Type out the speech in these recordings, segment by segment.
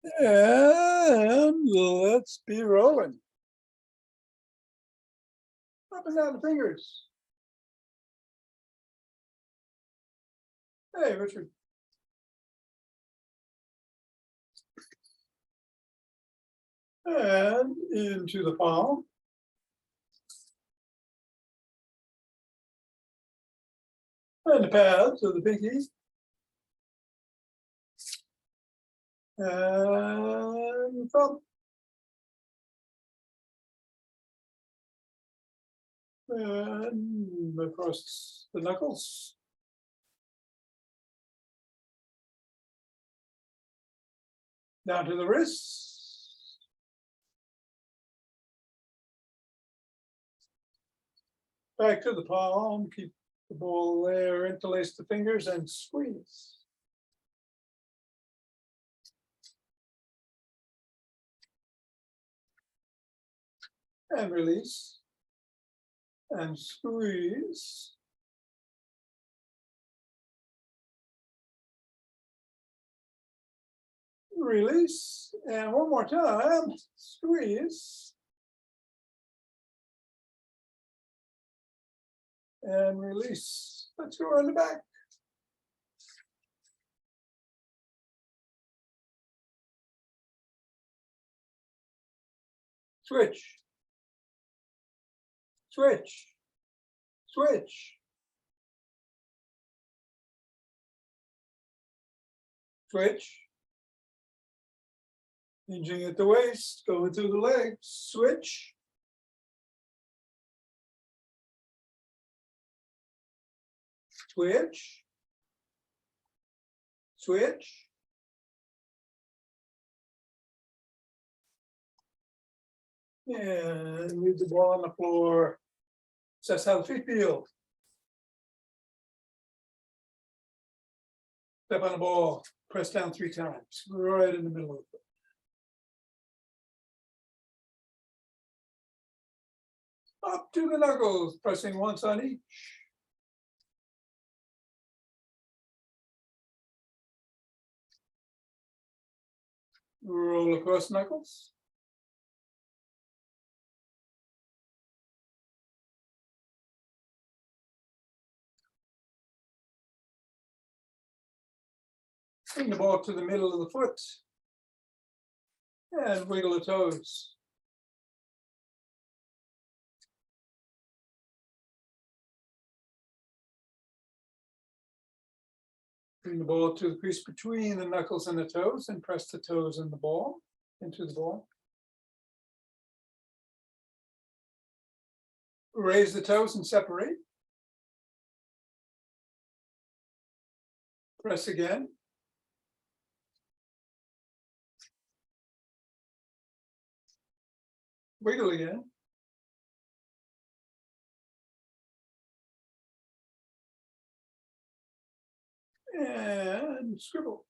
And let's be rolling. Up and down the fingers. Hey, Richard. And into the palm. And the pads of the pinky. And thumb. And across the knuckles. Down to the wrists. Back to the palm. Keep the ball there. Interlace the fingers and squeeze. And release. And squeeze. Release. And one more time. Squeeze. And release. Let's go on the back. Switch. Switch. Switch. Switch. Hinging at the waist, going through the legs. Switch. Switch. Switch. And leave the ball on the floor. That's how the feet feel. Step on the ball, press down 3 times, right in the middle of it. Up to the knuckles, pressing once on each. Roll across knuckles. Bring the ball to the middle of the foot. And wiggle the toes. Bring the ball to the crease between the knuckles and the toes and press the toes in the ball, into the ball. Raise the toes and separate. Press again. Wiggle again. And scribble.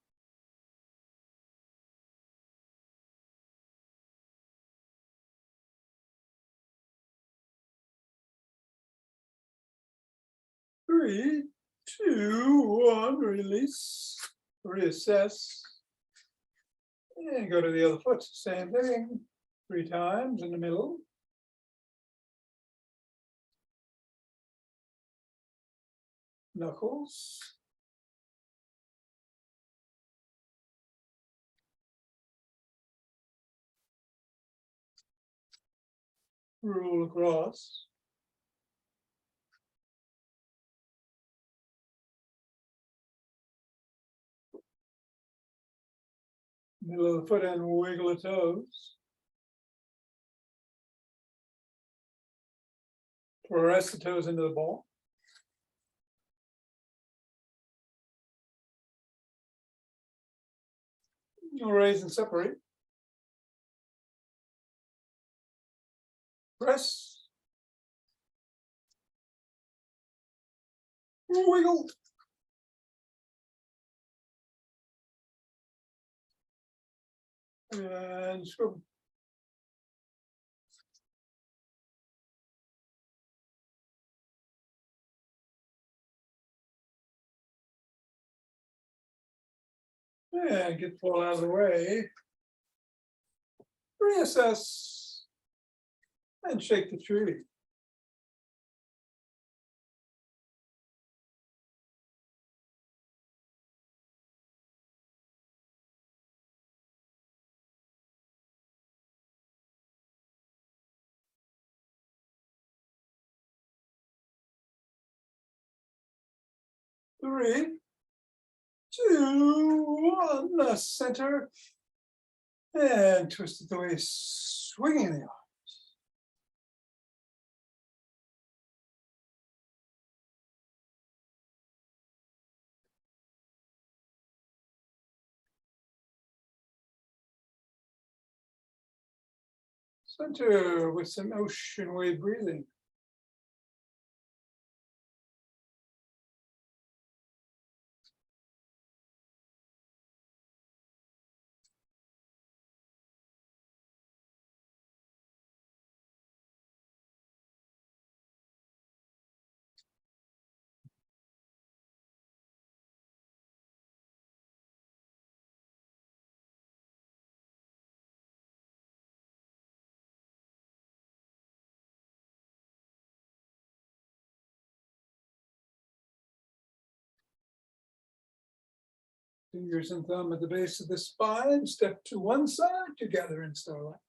Three, two, one, release, reassess, and go to the other foot. Same thing, 3 times in the middle. Knuckles. Roll across. Middle of the foot and wiggle the toes. Press the toes into the ball. Raise and separate. Press. Wiggle. And scribble. And get the ball out of the way. reassess, and shake the tree. Three, two, one, the center, and twist it the waist, swinging the arm. Center with some ocean wave breathing. Fingers and thumb at the base of the spine, step to one side together in starlight.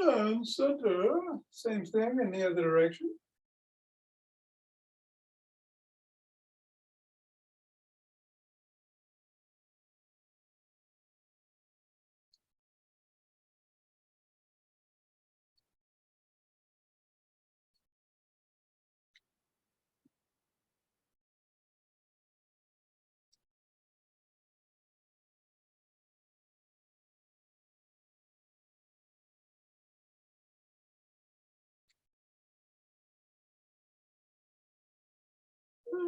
And center, same thing in the other direction.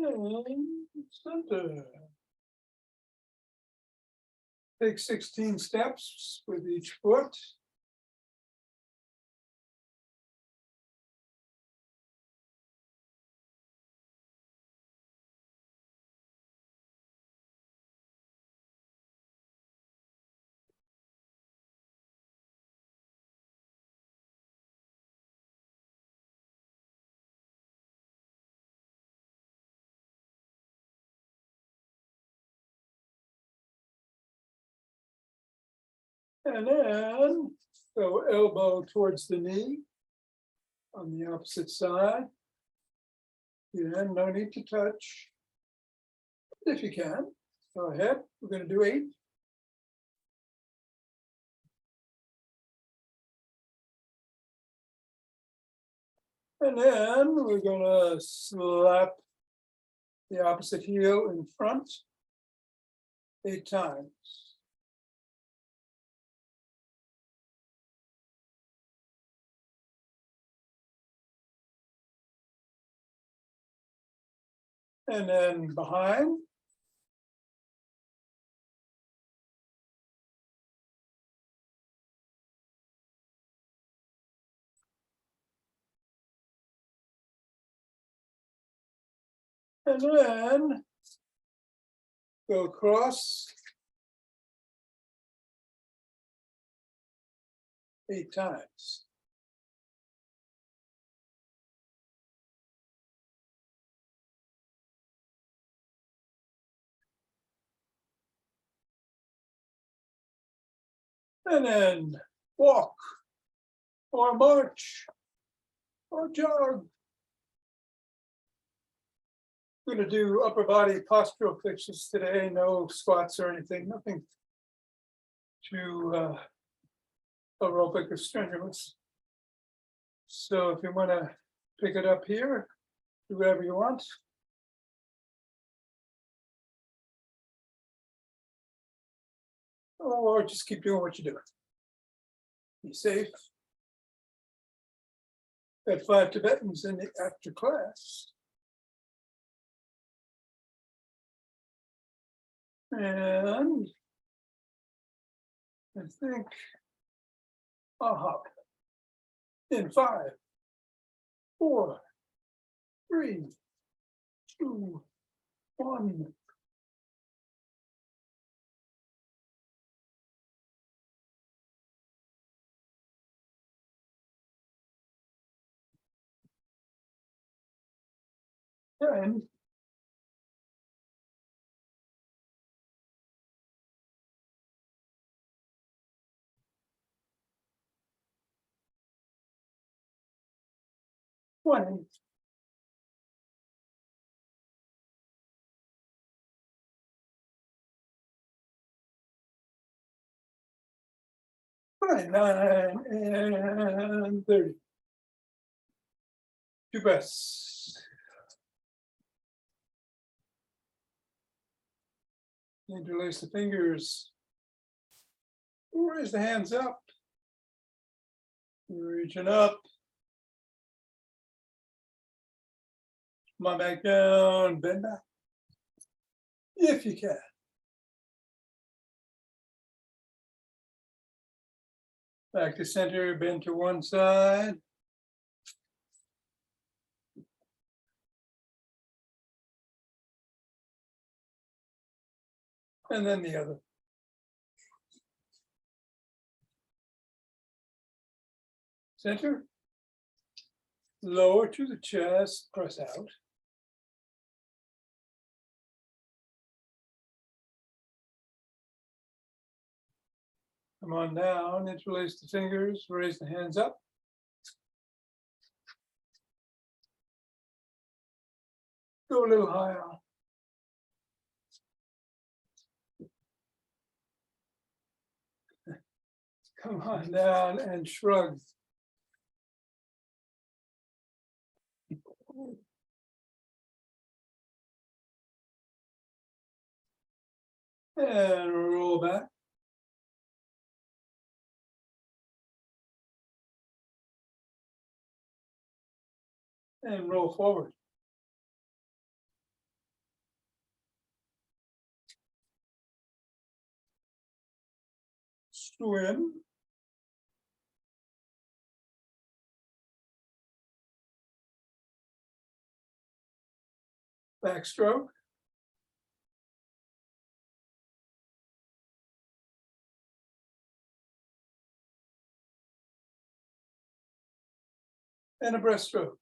And center. Take 16 steps with each foot. And then go elbow towards the knee on the opposite side. Again, no need to touch. If you can, go ahead. We're going to do 8. And then we're going to slap the opposite heel in front 8 times. And then behind. And then go across 8 times. And then walk or march or jog. We're going to do upper body postural fixes today, no squats or anything, nothing too aerobic or strenuous. So if you want to pick it up here, do whatever you want. Or just keep doing what you're doing. Be safe. Got 5 Tibetans in the after class. And I think I'll hop in 5, 4, 3, 2, 1. And 20. 29 and 30. 2 breaths. Interlace the fingers. Raise the hands up. Reaching up. Come on back down, bend back. If you can. Back to center, bend to one side. And then the other. Center. Lower to the chest, press out. Come on down, interlace the fingers, raise the hands up. Go a little higher. Come on down and shrug. And roll back. And roll forward. Swim. Backstroke. And a breaststroke.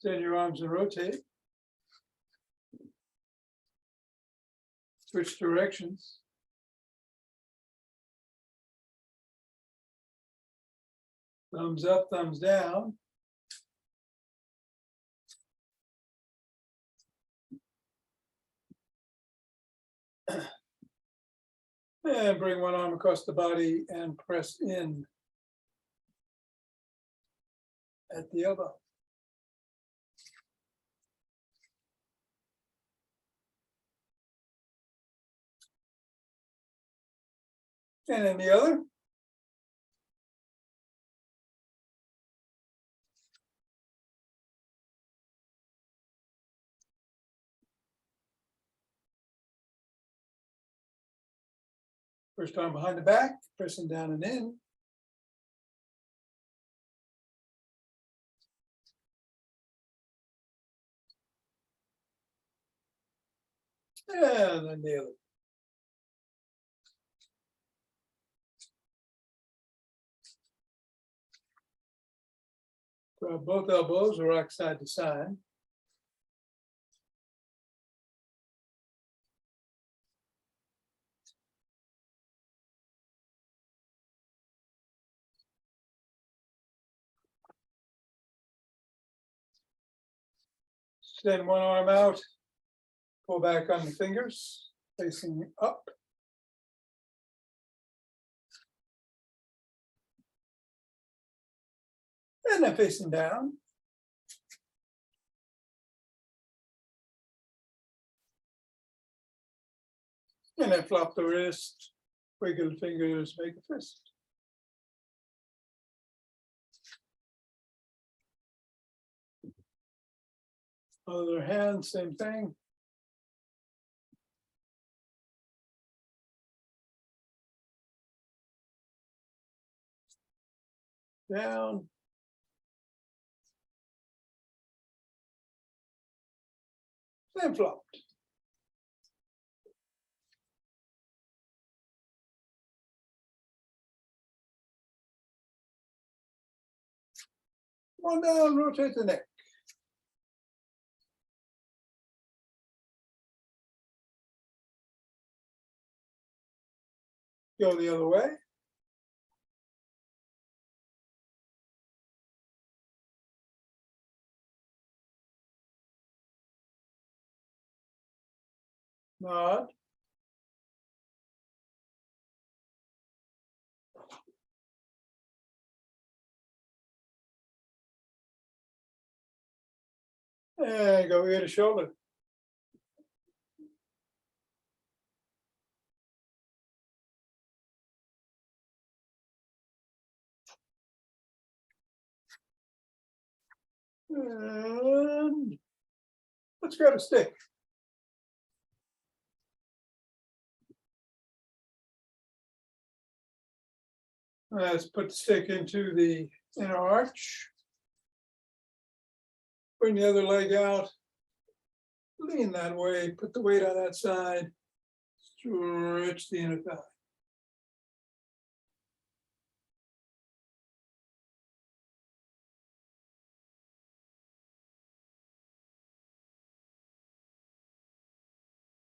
Extend your arms and rotate. Switch directions. Thumbs up, thumbs down. And bring one arm across the body and press in at the elbow. And then the other. First arm behind the back, pressing down and in. And then the other. Grab both elbows, rock side to side. Extend one arm out, pull back on the fingers, facing up. And then facing down. And then flop the wrist, wiggle fingers, make a fist. Other hand, same thing. Down. And flopped. One down, rotate the neck. Go the other way. Nod. And go ear to shoulder. And let's grab a stick. Let's put the stick into the inner arch. Bring the other leg out. Lean that way, put the weight on that side. Stretch the inner thigh.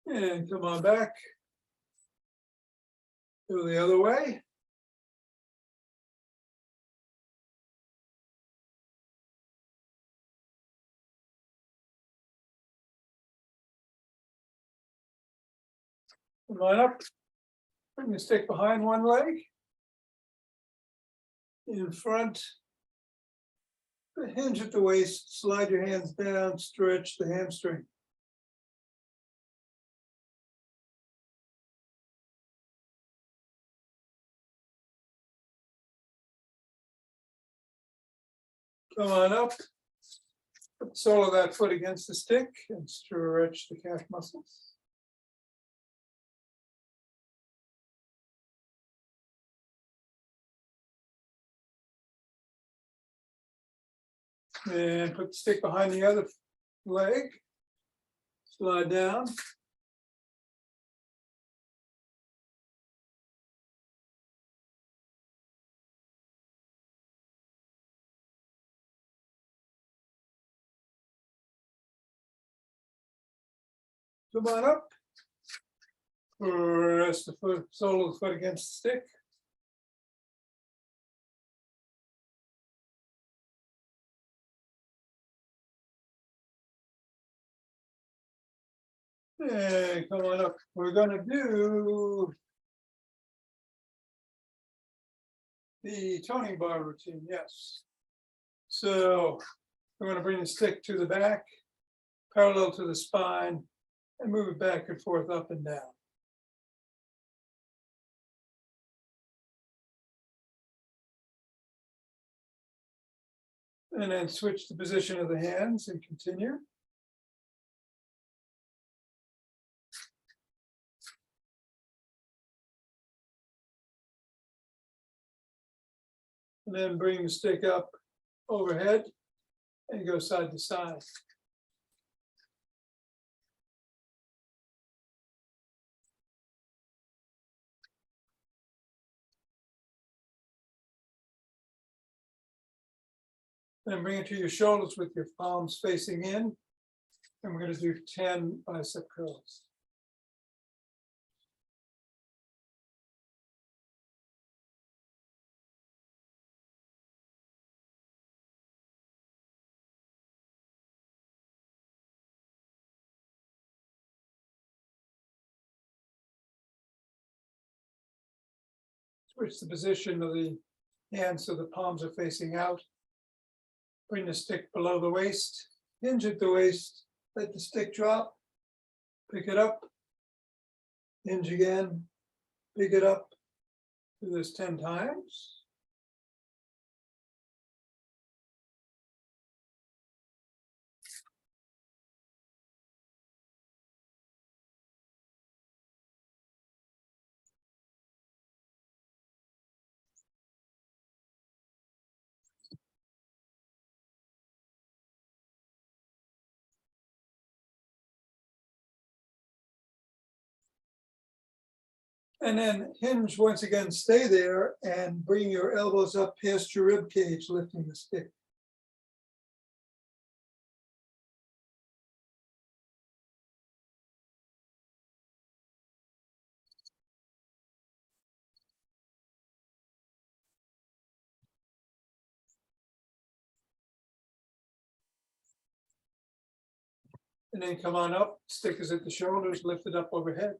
And come on back. Go the other way. Come on up. Bring the stick behind one leg. In front. Hinge at the waist, slide your hands down, stretch the hamstring. Come on up. Put the sole of that foot against the stick and stretch the calf muscles. And put the stick behind the other leg. Slide down. Come on up. Press the foot, sole of the foot against the stick. And come on up. We're going to do the toning bar routine, yes. So we're going to bring the stick to the back, parallel to the spine, and move it back and forth, up and down. And then switch the position of the hands and continue. And then bring the stick up overhead and go side to side. Then bring it to your shoulders with your palms facing in. And we're going to do 10 bicep curls. Switch the position of the hands so the palms are facing out. Bring the stick below the waist, hinge at the waist, let the stick drop, pick it up, Hinge again, pick it up, do this 10 times. And then hinge once again, stay there and bring your elbows up past your rib cage, lifting the stick. And then come on up, stick is at the shoulders, lift it up overhead.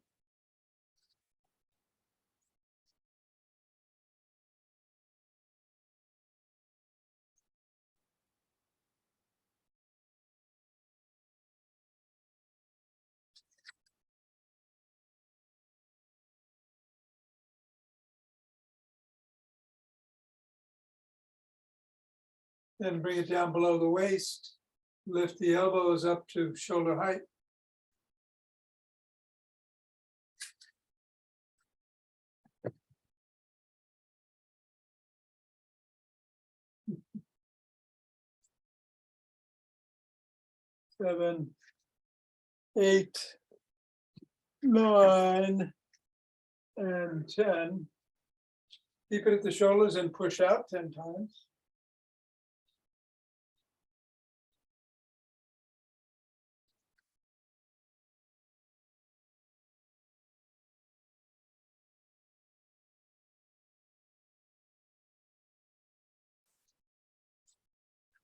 Then bring it down below the waist, lift the elbows up to shoulder height. Seven, 8, 9, and 10. Keep it at the shoulders and push out 10 times.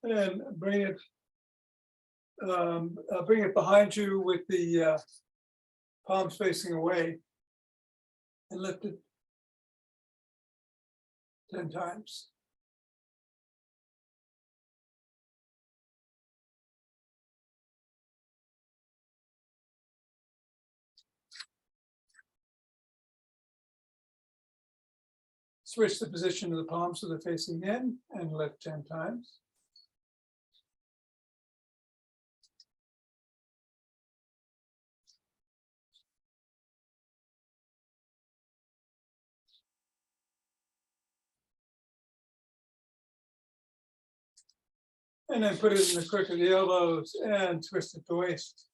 And bring it behind you with the palms facing away and lift it 10 times. Switch the position of the palms so they're facing in and lift 10 times. And then put it in the crook of the elbows and twist at the waist.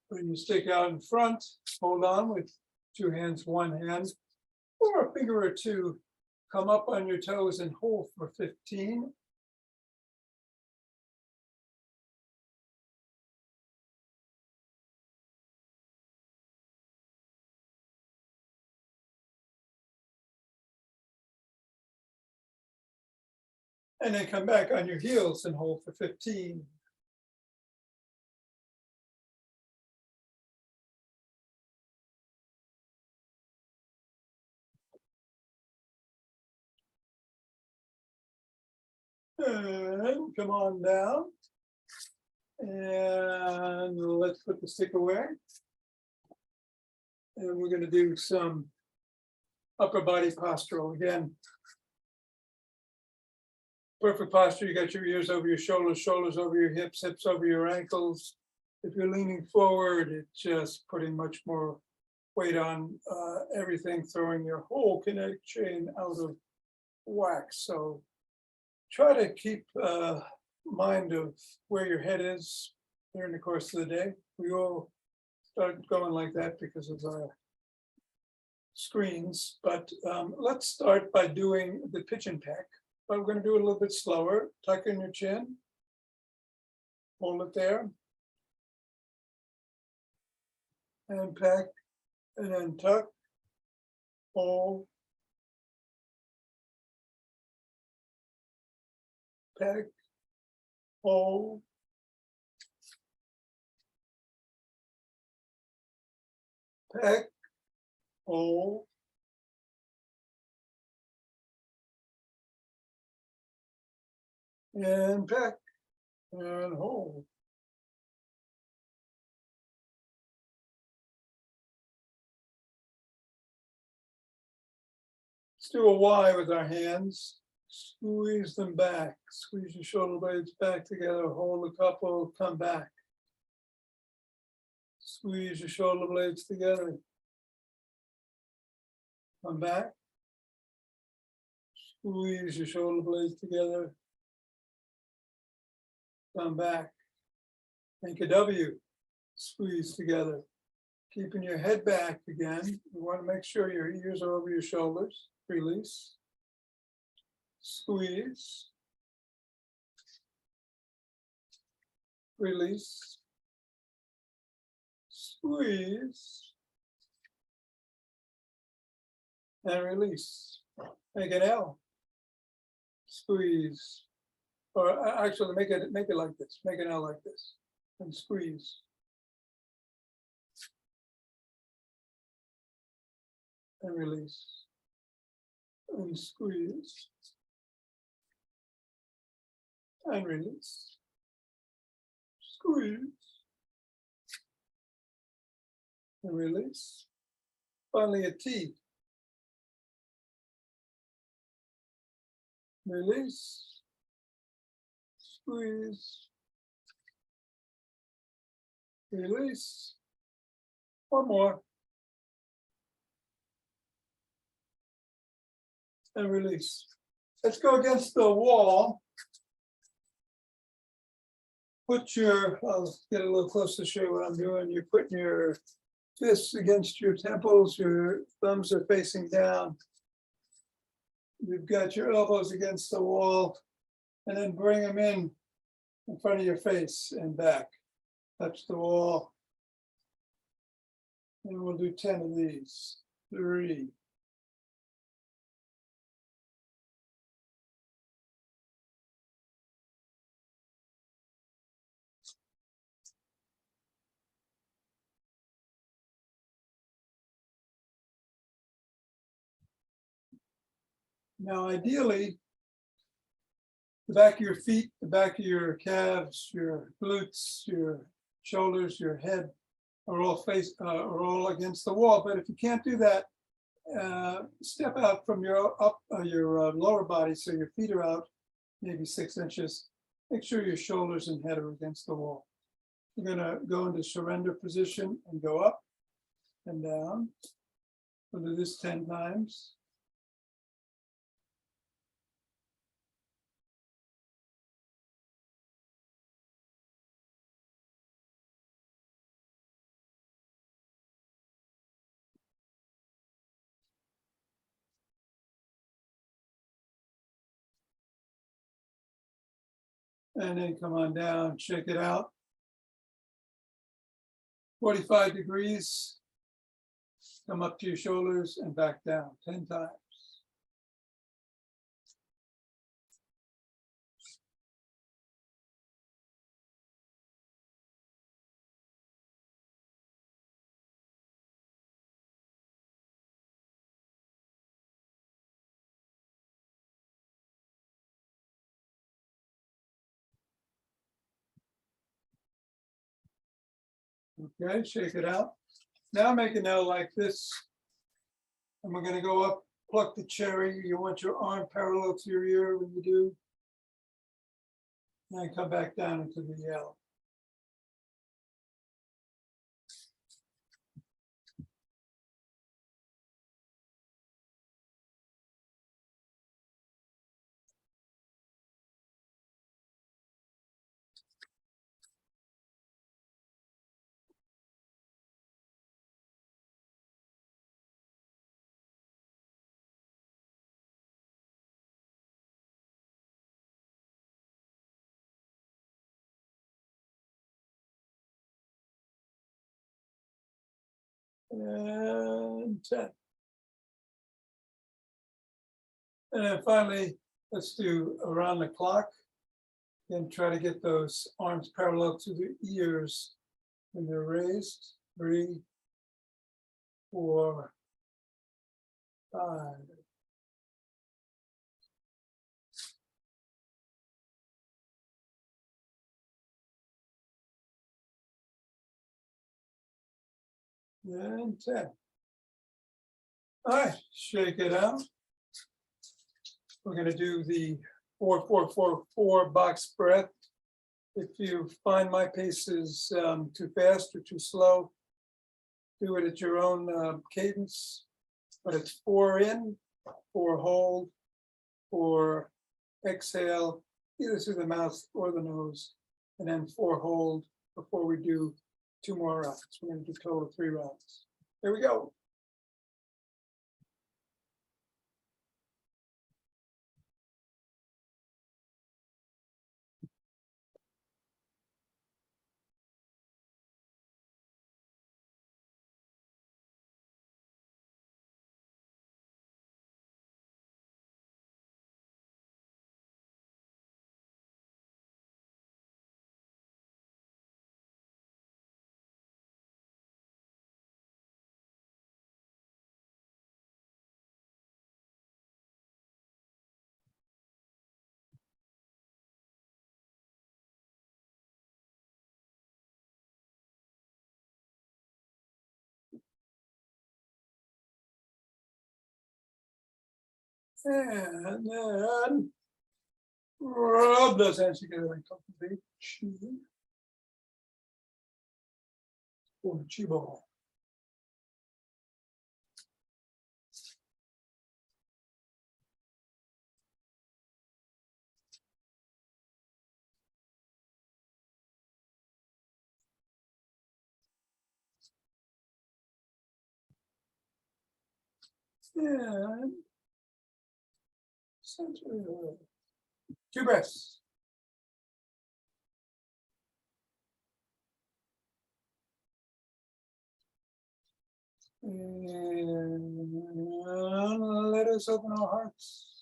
Bring your stick out in front, hold on with 2 hands, 1 hand, or a finger or 2. Come up on your toes and hold for 15. And then come back on your heels and hold for 15. And come on down. And let's put the stick away. And we're going to do some upper body postural again. Perfect posture. You got your ears over your shoulders, shoulders over your hips, hips over your ankles. If you're leaning forward, it's just putting much more weight on everything, throwing your whole kinetic chain out of whack. So try to keep mind of where your head is during the course of the day. We all start going like that because of our screens, but let's start by doing the pitch and peck. But we're going to do it a little bit slower. Tuck in your chin, hold it there, and peck, and then tuck, hold, peck, hold, Pec, hold. And pec, and hold. Let's do a Y with our hands. Squeeze them back. Squeeze your shoulder blades back together. Hold a couple, come back. Squeeze your shoulder blades together. Come back. Squeeze your shoulder blades together. Come back. Make a W. Squeeze together. Keeping your head back again. You want to make sure your ears are over your shoulders. Release. Squeeze. Release. Squeeze. And release. Make an L. Squeeze. Or actually make it like this. Make an L like this. And squeeze. And release. And squeeze. And release. Squeeze. And release. Finally a T. Release. Squeeze. Release. One more. And release. Let's go against the wall. Put your, I'll get a little closer to show you what I'm doing. You're putting your fists against your temples, your thumbs are facing down. You've got your elbows against the wall, and then bring them in front of your face and back. Touch the wall. And we'll do 10 of these. 3. Now, ideally, the back of your feet, the back of your calves, your glutes, your shoulders, your head are all against the wall. But if you can't do that, step out from your lower body, so your feet are out, maybe 6 inches. Make sure your shoulders and head are against the wall. You're gonna go into surrender position and go up and down. We'll do this 10 times. And then come on down, check it out. 45 degrees. Come up to your shoulders and back down 10 times. Okay, shake it out. Now make an L like this. And we're going to go up, pluck the cherry. You want your arm parallel to your ear when you do. And come back down into the L. And 10. And then finally, let's do around the clock. And try to get those arms parallel to the ears when they're raised. 3, 4, 5. And 10. All right, shake it out. We're going to do the 4, 4, 4, 4 box breath. If you find my pace is too fast or too slow, do it at your own cadence. But it's 4 in, 4 hold, 4 exhale, either through the mouth or the nose, and then 4 hold before we do 2 more rounds. We're going to do a total of 3 rounds. Here we go. And then rub those hands together like a big chi or chi ball. And center. 2 breaths. And let us open our hearts.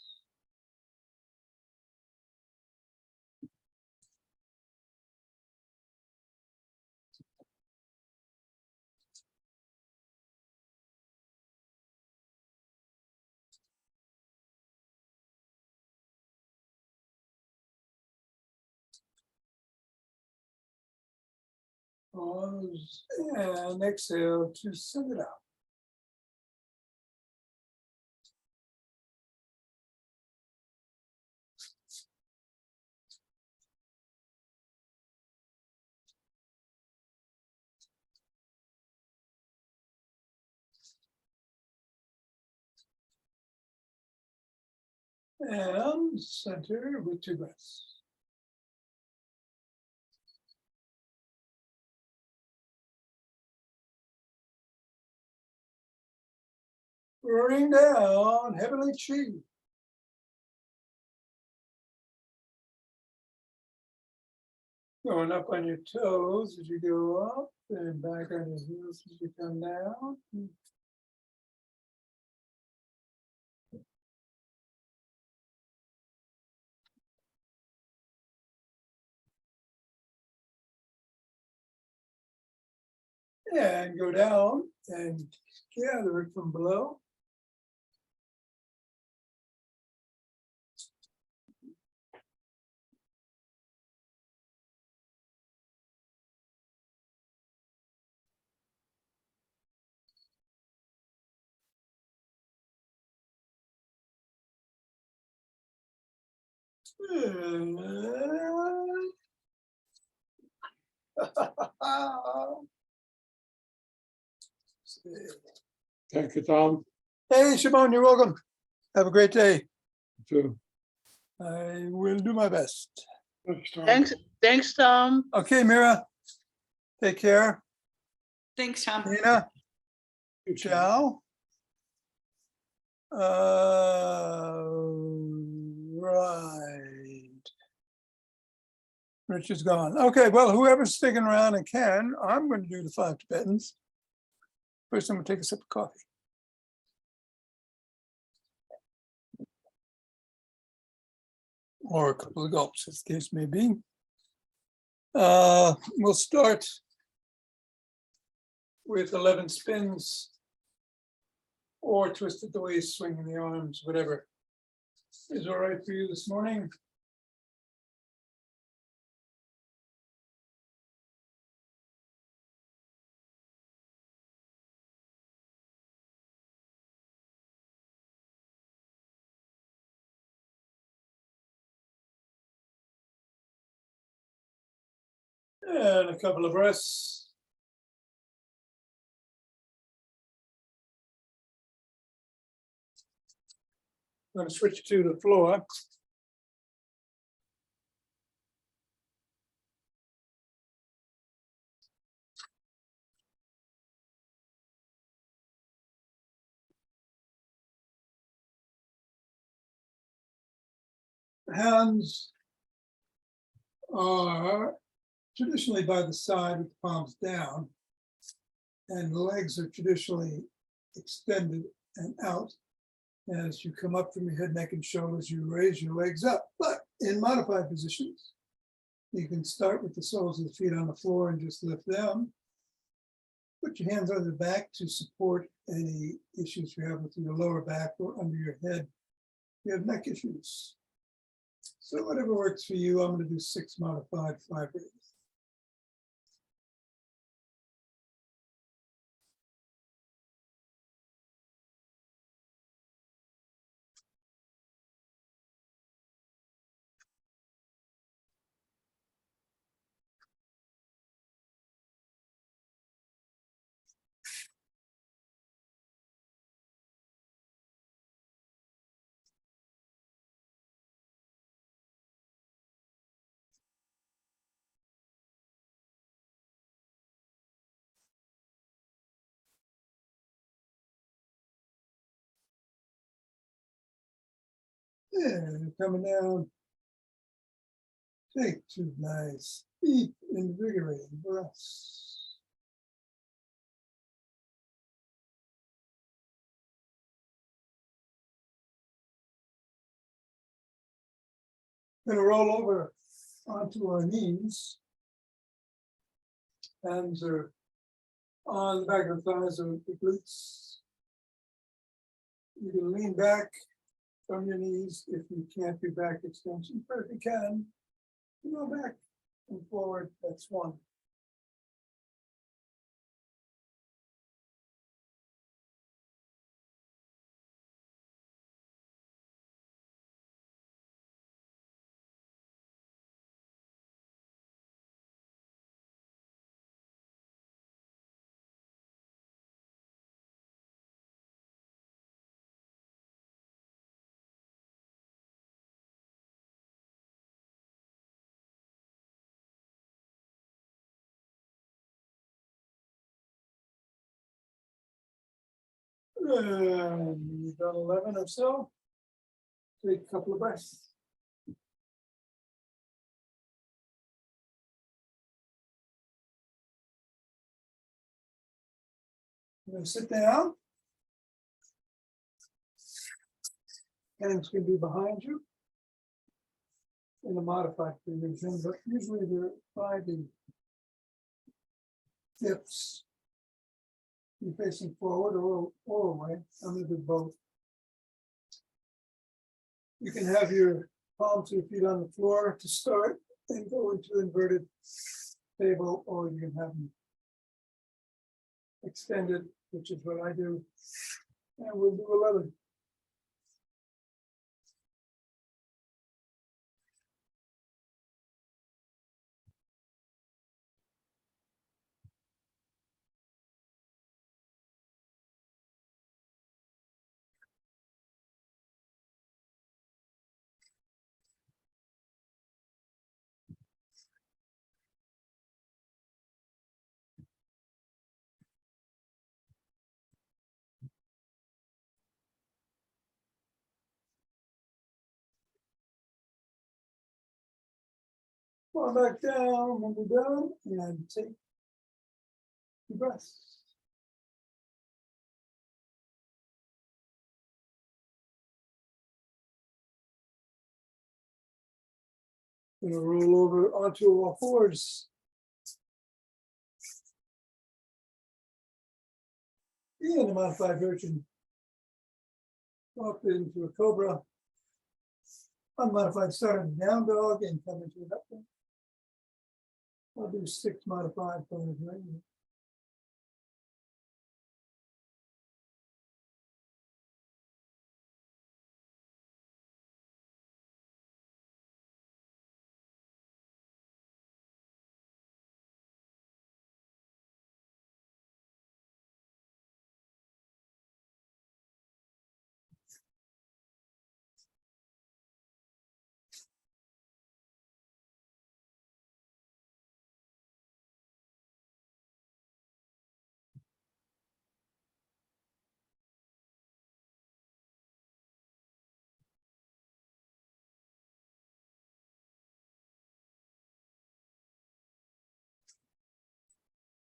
Pause and exhale to send it out. And center with 2 breaths. Bring down heavenly chi. Going up on your toes as you go up, and back on your heels as you come down. And go down and gather it from below. Thank you, Tom. Hey, Shimon, you're welcome. Have a great day. You too. I will do my best. Thanks, Tom. Thanks, Tom. Okay, Mira, take care. Thanks, Tom. Nina, You too. ciao. Right. Rich is gone. Okay, well, whoever's sticking around and can, I'm going to do the 5 Tibetans. First, I'm going to take a sip of coffee. Or a couple of gulps, as the case may be. We'll start with 11 spins or twist at the waist, swinging the arms, whatever is all right for you this morning. And a couple of breaths. I'm going to switch to the floor. Hands are traditionally by the side with the palms down, and the legs are traditionally extended and out. As you come up from your head, neck, and shoulders, you raise your legs up. But in modified positions, you can start with the soles of the feet on the floor and just lift them. Put your hands on the back to support any issues you have with your lower back or under your head. You have neck issues. So whatever works for you, I'm going to do 6 modified 5 raises. And coming down, take 2 nice, deep, invigorating breaths. Going to roll over onto our knees. Hands are on the back of the thighs or the glutes. You can lean back from your knees if you can't do back extension, but if you can, you go back and forward, that's 1. And you've done 11 or so. Take a couple of breaths. You're going to sit down. Hands can be behind you in a modified position, but usually they're by the hips. You're facing forward or away. I'm going to do both. You can have your palms of your feet on the floor to start and go into inverted table, or you can have them extended, which is what I do. And we'll do 11. Fall back down when we're done, and take your breaths. Gonna roll over onto all fours. In a modified version, Up into a cobra. Unmodified starting down dog and come into an up dog. I'll do 6 modified for the range.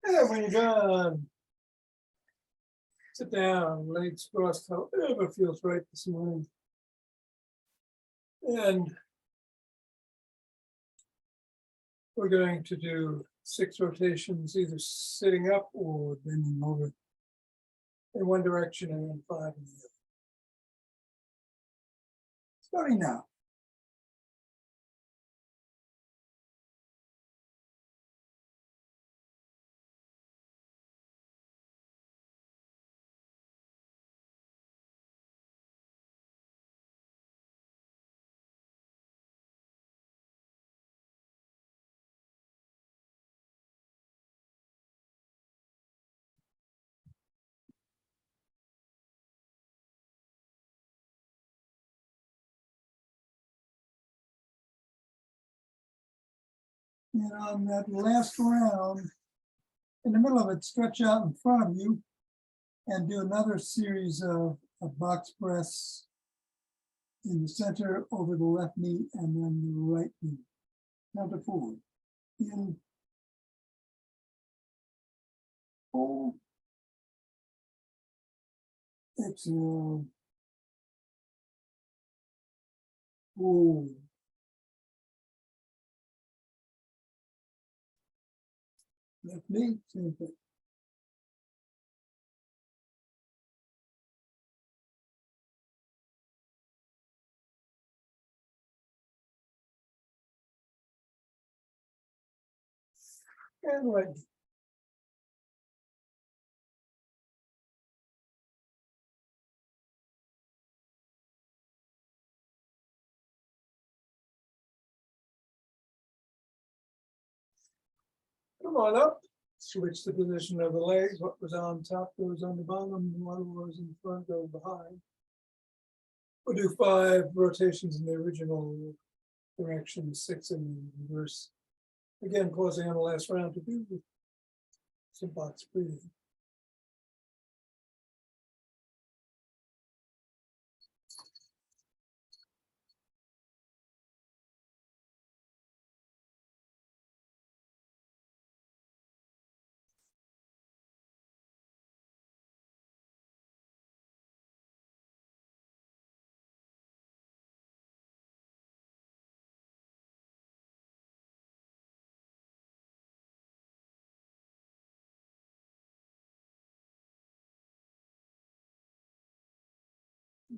And when you're done, sit down, legs crossed, however feels right this morning. And we're going to do 6 rotations, either sitting up or bending over in one direction and then 5 in the other. Starting now. And on that last round, in the middle of it, stretch out in front of you and do another series of box press in the center over the left knee and then the right knee. Count to 4. In, hold, exhale, hold. Left knee, same thing. And right. Come on up, switch the position of the legs. What was on top goes on the bottom, and what was in front goes behind. We'll do 5 rotations in the original direction, 6 in reverse. Again, pausing on the last round to do some box breathing.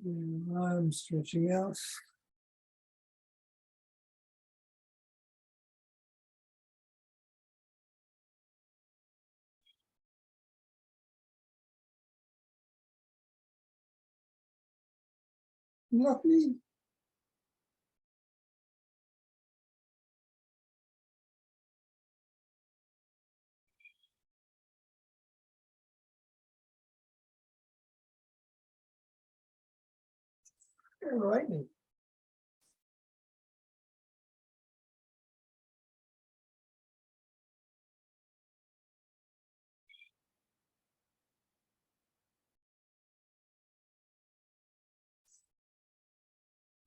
And I'm stretching out. Left knee. And right knee.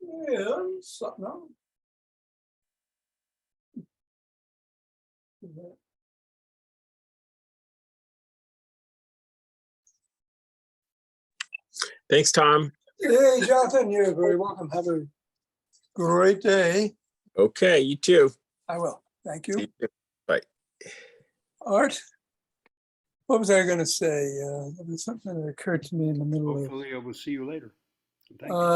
And something else. Thanks, Tom. Hey, Jonathan, you're very welcome. Have a great day. Okay, you too. I will. Thank See you. you soon. Bye. Art, what was I going to say? There was something that occurred to me in the middle of. Hopefully I will see you later. Thank you.